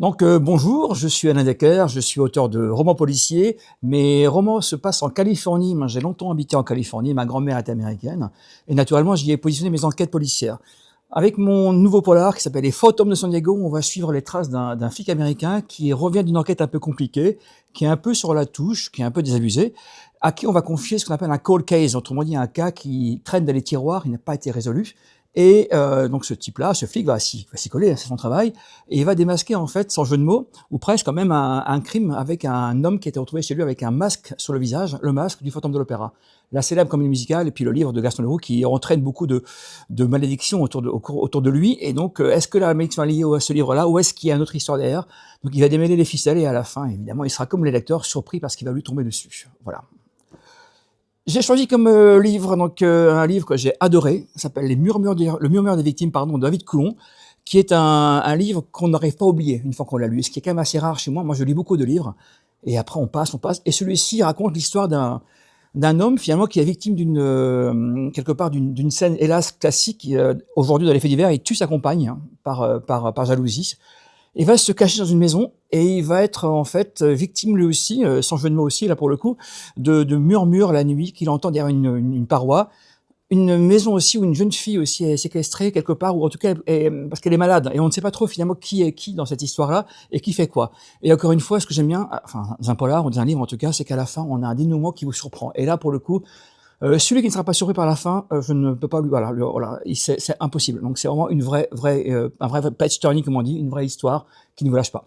Bonjour, je suis Alain Decker, je suis auteur de romans policiers. Mes romans se passent en Californie. Moi, j'ai longtemps habité en Californie, ma grand-mère est américaine, et naturellement, j'y ai positionné mes enquêtes policières. Avec mon nouveau polar qui s'appelle Les Fantômes de San Diego, on va suivre les traces d'un flic américain qui revient d'une enquête un peu compliquée, qui est un peu sur la touche, qui est un peu désabusé, à qui on va confier ce qu'on appelle un cold case, autrement dit un cas qui traîne dans les tiroirs, il n'a pas été résolu. Et donc ce type-là, ce flic va s'y coller, c'est son travail, et il va démasquer en fait, sans jeu de mots, ou presque quand même un crime avec un homme qui a été retrouvé chez lui avec un masque sur le visage, le masque du fantôme de l'opéra. La célèbre comédie musicale et puis le livre de Gaston Leroux qui entraîne beaucoup de malédictions autour de lui. Et donc, est-ce que la malédiction est liée à ce livre-là ou est-ce qu'il y a une autre histoire derrière? Donc il va démêler les ficelles et à la fin, évidemment, il sera comme les lecteurs surpris parce qu'il va lui tomber dessus. Voilà. J'ai choisi comme livre un livre que j'ai adoré, ça s'appelle Le murmure des victimes, pardon, de David Coulon, qui est un livre qu'on n'arrive pas à oublier une fois qu'on l'a lu, ce qui est quand même assez rare chez moi. Moi, je lis beaucoup de livres, et après on passe, et celui-ci raconte l'histoire d'un homme finalement qui est victime quelque part d'une scène hélas classique. Aujourd'hui dans les faits divers, il tue sa compagne hein, par jalousie. Il va se cacher dans une maison et il va être en fait victime lui aussi, sans jeu de mots aussi là pour le coup, de murmures la nuit qu'il entend derrière une paroi. Une maison aussi où une jeune fille aussi est séquestrée quelque part, ou en tout cas parce qu'elle est malade, et on ne sait pas trop finalement qui est qui dans cette histoire-là, et qui fait quoi. Et encore une fois, ce que j'aime bien, enfin dans un polar ou dans un livre en tout cas, c'est qu'à la fin, on a un dénouement qui vous surprend. Et là, pour le coup, celui qui ne sera pas surpris par la fin, je ne peux pas lui... Voilà, c'est impossible. Donc c'est vraiment un vrai page turning, comme on dit, une vraie histoire qui ne vous lâche pas.